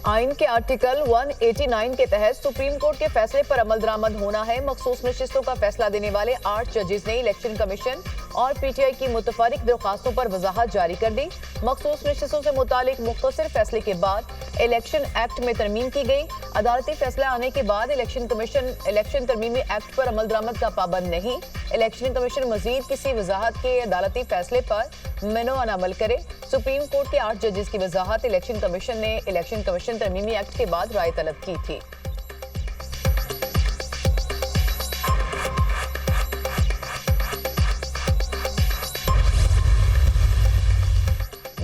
आइन के आर्टिकल 189 के तहत सुप्रीम कोर्ट के फैसले पर अमल दरामद होना है। मखसूस नशिस्तों का फैसला देने वाले 8 जजेस ने इलेक्शन कमीशन और पीटीआई की मुतफरिक दरख्वास्तों पर वजाहत जारी कर दी। मखसूस नशिस्तों से मुतालिक मुख्तसर फैसले के बाद इलेक्शन एक्ट में तरमीम की गई। अदालती फैसला आने के बाद इलेक्शन कमीशन इलेक्शन तरमीमी एक्ट पर अमल दरामद का पाबंद नहीं। इलेक्शन कमीशन मजीद किसी वजाहत के अदालती फैसले पर मनोअन अमल करे। सुप्रीम कोर्ट के 8 जजेस की वजाहत इलेक्शन कमीशन ने इलेक्शन कमीशन तरमीमी एक्ट के बाद राय तलब की थी।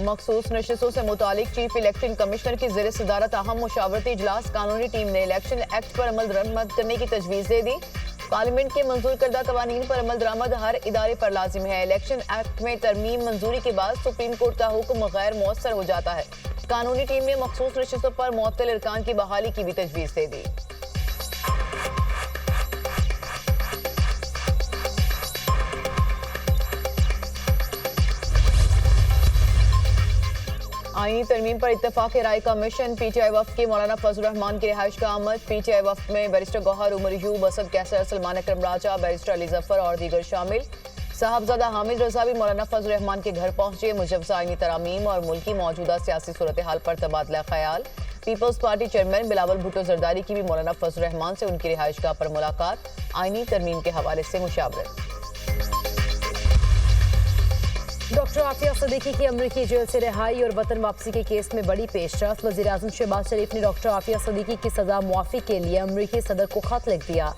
मखसूस नशिस्तों से मुतालिक चीफ इलेक्शन कमिश्नर की ज़ेर सदारत अहम मुशावरती इजलास कानूनी टीम ने इलेक्शन एक्ट पर अमल दरामद करने की तजवीज़ दे दी। पार्लियामेंट के मंजूर करदा कवानीन पर अमल दरामद हर इदारे पर लाजिम है। इलेक्शन एक्ट में तरमीम मंजूरी के बाद सुप्रीम कोर्ट का हुक्म गैर मौसर हो जाता है। कानूनी टीम ने मखसूस नशिस्तों पर मुअत्तल इरकान की बहाली की भी तजवीज़ दे दी। आईनी तरमीम पर इत्तफाक राय का मिशन। पीटीआई वफ्द के मौलाना फजल रहमान की रिहाइश का आमद। पीटीआई वफ्द में बैरिस्टर गौहर, उमर यूब, असद कैसर, सलमान अकरम राजा, बैरिस्टर अली जफर और दीगर शामिल। साहबजादा हामिद रजा भी मौलाना फजल रहमान के घर पहुंचे। मुजवजा आईनी तरामीम और मुल्क की मौजूदा सियासी सूरत हाल पर तबादला ख्याल। Peoples party chairman Bilawal Bhutto Zardari की भी मौलाना फजल रहमान से उनकी रिहाइश गाह पर मुलाकात। आईनी तरमीम के हवाले से मुशावरत। डॉक्टर आफिया सदीकी की अमरीकी जेल से रिहाई और वतन वापसी के केस में बड़ी पेशरफ्त। वज़ीर-ए-आज़म शहबाज शरीफ ने डॉक्टर आफिया सदीकी की सजा मुआफ़ी के लिए अमरीकी सदर को खत लिख दिया।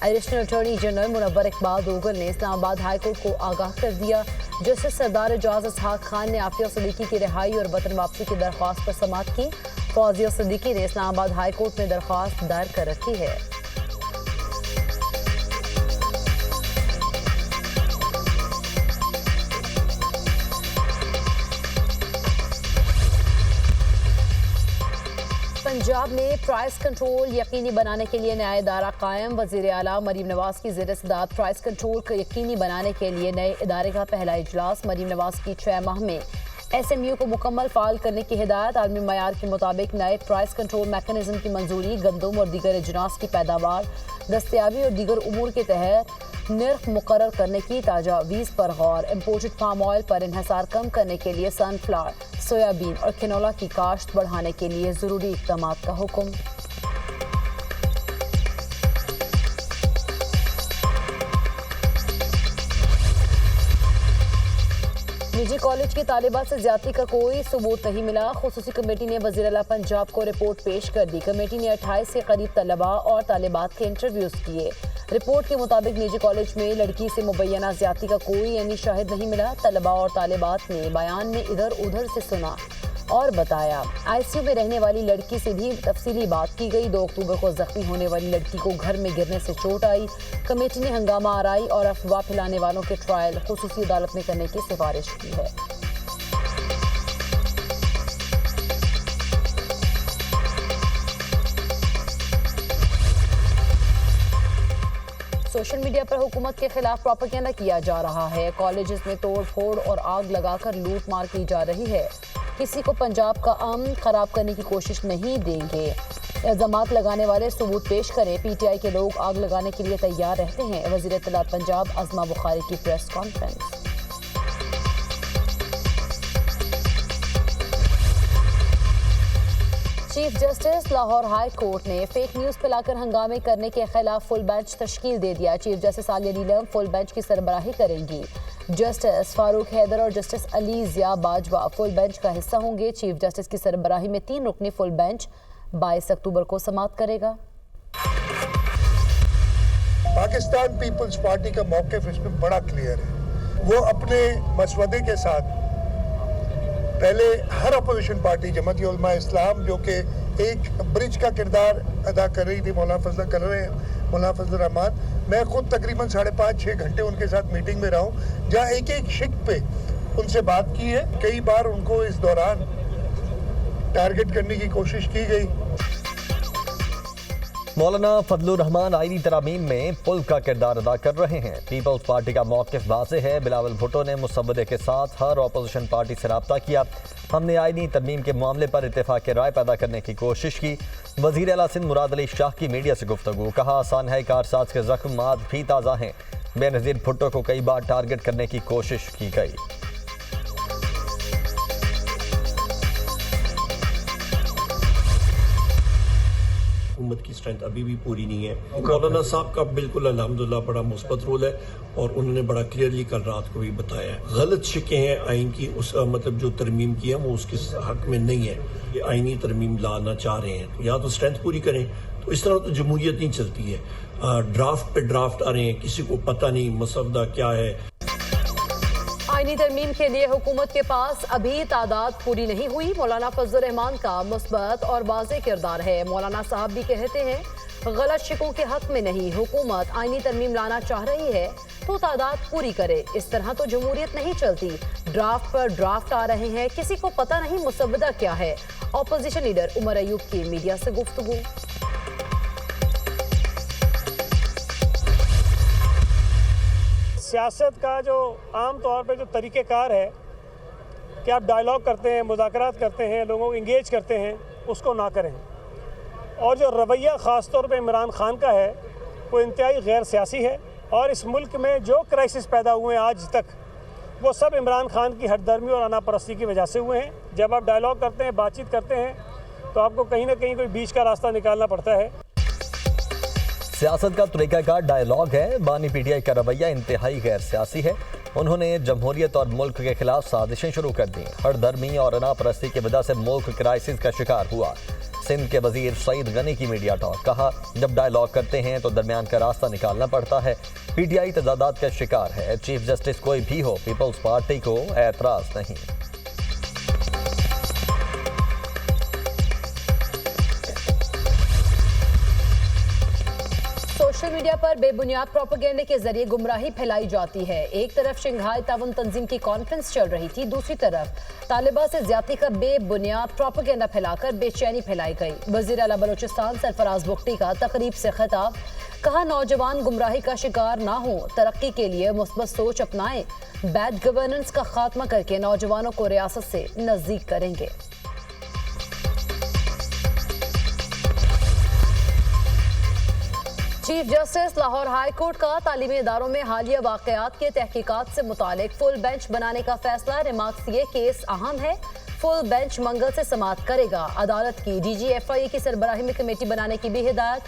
Additional attorney general Munawar Iqbal Dogal ने इस्लामाबाद हाई कोर्ट को आगाह कर दिया। जस्टिस सरदार एजाज इसहाक खान ने आफिया सदीकी की रिहाई और वतन वापसी की दरख्वास्त पर समाअत की। फौजिया सदीकी ने इस्लामाबाद हाई कोर्ट में दरख्वास्त दायर कर रखी है। पंजाब में प्राइस कंट्रोल यकीनी बनाने के लिए नया इदारा कायम। वज़ीर आला मरीम नवाज की ज़ेर सदारत प्राइस कंट्रोल को यकीनी बनाने के लिए नए इदारे का पहला इजलास। मरीम नवाज की 6 माह में SMU को मुकम्मल फाल करने की हिदायत। आलमी मयार के मुताबिक नए प्राइस कंट्रोल मैकेनिज्म की मंजूरी। गंदम और दीगर अजनास की पैदावार, दस्तयाबी और दीगर उमूर के तहत निर्ख मुकर्रर करने की तजावीज़ पर गौर। इम्पोर्टेड पाम ऑयल पर इन्हिसार कम करने के लिए सनफ्लावर, सोयाबीन और कैनोला की काश्त बढ़ाने के लिए ज़रूरी इक़दाम का हुक्म। निजी कॉलेज की तालिबात से ज्यादती का कोई सबूत नहीं मिला। खुसूसी कमेटी ने वज़ीर आला पंजाब को रिपोर्ट पेश कर दी। कमेटी ने 28 के करीब तलबा और तालिबात के इंटरव्यूज किए। रिपोर्ट के मुताबिक निजी कॉलेज में लड़की से मुबैना ज्यादती का कोई यानी शाहिद नहीं मिला। तलबा और तालिबात ने बयान में इधर उधर से सुना और बताया। ICU में रहने वाली लड़की से भी तफसीली बात की गई। 2 अक्टूबर को जख्मी होने वाली लड़की को घर में गिरने से चोट आई। कमेटी ने हंगामा आराई और अफवाह फैलाने वालों के ट्रायल खुसूसी अदालत में करने की सिफारिश की है। सोशल मीडिया पर हुकूमत के खिलाफ प्रोपेगेंडा किया जा रहा है। कॉलेजेस में तोड़ फोड़ और आग लगाकर लूट मार की जा रही है। किसी को पंजाब का अमन खराब करने की कोशिश नहीं देंगे। इल्जामात लगाने वाले सबूत पेश करें। PTI के लोग आग लगाने के लिए तैयार रहते हैं। वज़ीर इत्तलात पंजाब अज़मा बुखारी की press conference. Chief justice Lahore high court ने फेक न्यूज़ फैलाकर हंगामे करने के खिलाफ फुल बेंच तश्कील दे दिया। Chief justice Aalia Neelum full bench की सरबराही करेंगी। जस्टिस फारूक हैदर और justice Ali Zia Bajwa full bench का हिस्सा होंगे। चीफ जस्टिस की सरबराही में 3 रुकनी फुल बेंच 22 अक्टूबर को समाअत करेगा। पाकिस्तान पीपल्स पार्टी का मौक़िफ़ इसमें बड़ा क्लियर है। वो अपने मसवदे के साथ पहले हर अपोजिशन पार्टी जमात उलमा इस्लाम जो कि एक ब्रिज का किरदार अदा कर रही थी, मौलाना फजल रहमान, मैं खुद तकरीबन 5.5-6 घंटे उनके साथ मीटिंग में रहा हूँ, जहाँ एक एक शिक पे उनसे बात की है। कई बार उनको इस दौरान टारगेट करने की कोशिश की गई। मौलाना फजलुर रहमान आईनी तरमीम में पुल का किरदार अदा कर रहे हैं। पीपल्स पार्टी का मौक़िफ़ वाज़ेह है। बिलावल भुट्टो ने मुसव्वदे के साथ हर अपोजिशन पार्टी से रब्ता किया। हमने आईनी तरमीम के मामले पर इत्तेफाक राय पैदा करने की कोशिश की। वज़ीर आला सिंध मुराद अली शाह की मीडिया से गुफ्तगू, कहा आसान है कारसाज के जख्म आज भी ताज़ा हैं। बेनज़ीर भुट्टो को कई बार टारगेट करने की कोशिश की गई। हुकूमत की स्ट्रेंथ अभी भी पूरी नहीं है। मौलाना साहब का बिल्कुल अल्हम्दुलिल्लाह बड़ा मुस्बत रोल है और उन्होंने बड़ा क्लियरली कल रात को भी बताया है। गलत शिकें हैं आइन की, उस मतलब जो तरमीम की है वो उसके हक में नहीं है। ये आइनी तरमीम लाना चाह रहे हैं तो या तो स्ट्रेंथ पूरी करें, तो इस तरह तो जमहूरियत नहीं चलती है। ड्राफ्ट पे ड्राफ्ट आ रहे हैं, किसी को पता नहीं मसवदा क्या है। आईनी तरमीम के लिए हुकूमत के पास अभी तादाद पूरी नहीं हुई। मौलाना फजलुर रहमान का मुस्बत और वाज़ेह किरदार है। मौलाना साहब भी कहते हैं गलत शिकों के हक में नहीं, हुकूमत आईनी तरमीम लाना चाह रही है तो तादाद पूरी करे। इस तरह तो जमहूरियत नहीं चलती। ड्राफ्ट पर ड्राफ्ट आ रहे हैं, किसी को पता नहीं मुसव्वदा क्या है। अपोजिशन लीडर उमर अयूब की मीडिया से गुफ्तगू। सियासत का जो आम तौर पे जो तरीक़ेकार है कि आप डायलॉग करते हैं, मुज़ाकरात करते हैं, लोगों को इंगेज करते हैं, उसको ना करें। और जो रवैया ख़ास तौर पे इमरान खान का है वो इंतहाई गैर सियासी है। और इस मुल्क में जो क्राइसिस पैदा हुए हैं आज तक, वो सब इमरान खान की हरदर्मी और अनापरस्ती की वजह से हुए हैं। जब आप डायलॉग करते हैं, बातचीत करते हैं, तो आपको कहीं ना कहीं कोई बीच का रास्ता निकालना पड़ता है। सियासत का तरीक़ाकार डायलॉग है। बानी पीटीआई का रवैया इंतहाई गैर सियासी है। उन्होंने जमहूरियत और मुल्क के खिलाफ साजिशें शुरू कर दी। हरदर्मी और अनापरस्ती की वजह से मुल्क क्राइसिस का शिकार हुआ। सिंध के वजीर सईद गनी की मीडिया टॉक, कहा जब डायलॉग करते हैं तो दरमियान का रास्ता निकालना पड़ता है। पीटीआई तजादात का शिकार है। चीफ जस्टिस कोई भी हो, पीपल्स पार्टी को एतराज नहीं। सोशल मीडिया पर बेबुनियाद प्रोपेगेंडे के जरिए गुमराही फैलाई जाती है। एक तरफ शंघाई ताउन तंजीम की कॉन्फ्रेंस चल रही थी, दूसरी तरफ तालिबा से ज्यादती का बेबुनियाद प्रोपेगेंडा फैलाकर बेचैनी फैलाई गई। वजीर आला बलोचिस्तान सरफराज बुख्ती का तकरीब से खिताब, कहा नौजवान गुमराही का शिकार ना हो, तरक्की के लिए मुस्बत सोच अपनाएं, बैड गवर्नेंस का खात्मा करके नौजवानों को रियासत से नजदीक करेंगे। Chief justice Lahore high court का तालीमी इदारों में हालिया वाकयात के तहकीकात से मुतालिक फुल बेंच बनाने का फैसला। रिमार्क्स ये केस अहम है, फुल बेंच मंगल से समाअत करेगा। अदालत की DGFIA की सरबराही में कमेटी बनाने की भी हिदायत।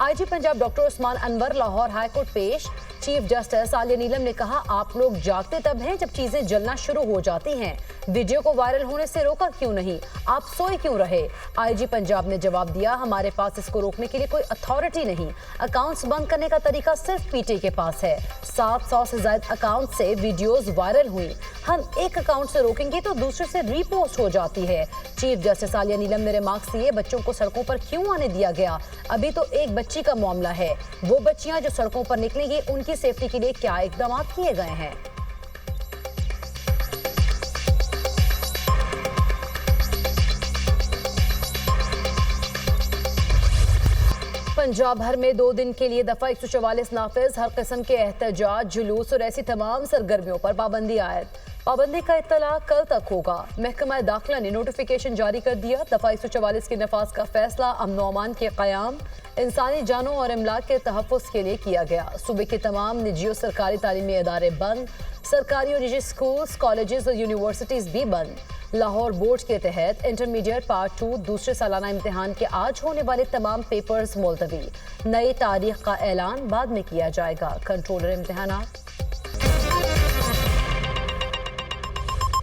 IG Punjab doctor Usman Anwar Lahore high court पेश। चीफ जस्टिस आलिया नीलम ने कहा आप लोग जागते तब हैं जब चीजें जलना शुरू हो जाती हैं। वीडियो को वायरल होने से रोका क्यों नहीं, आप सोए क्यों रहे। IG पंजाब ने जवाब दिया हमारे पास इसको रोकने के लिए कोई अथॉरिटी नहीं। अकाउंट्स बंद करने का तरीका सिर्फ पीटी के पास है। 700 से ज्यादा अकाउंट से वीडियोस वायरल हुई। हम एक अकाउंट से रोकेंगे तो दूसरे से रीपोस्ट हो जाती है। चीफ जस्टिस आलिया नीलम ने रिमार्क्स दिए बच्चों को सड़कों पर क्यों आने दिया गया, अभी तो एक बच्ची का मामला है। वो बच्चियां जो सड़कों पर निकलेंगी उनकी सेफ्टी के लिए क्या इकदाम किए गए हैं। पंजाब भर में 2 दिन के लिए दफा 144 नाफिज। हर किस्म के एहतजाज, जुलूस और ऐसी तमाम सरगर्मियों पर पाबंदी आयद। पाबंदी का इत्तला कल तक होगा। महकमा दाखिला ने नोटिफिकेशन जारी कर दिया। दफा 144 के नफाज का फैसला अमन व अमान के क़याम, इंसानी जानों और इमलाक के तहफ़्फ़ुज़ के लिए किया गया। सूबे के तमाम निजी और सरकारी तालीमी इदारे बंद। सरकारी और निजी स्कूल्स, कॉलेजेस और यूनिवर्सिटीज़ भी बंद। लाहौर बोर्ड के तहत इंटरमीडिएट पार्ट 2 दूसरे सालाना इम्तिहान के आज होने वाले तमाम पेपर्स मुलतवी। नई तारीख का ऐलान बाद में किया जाएगा। कंट्रोलर इम्तिहानात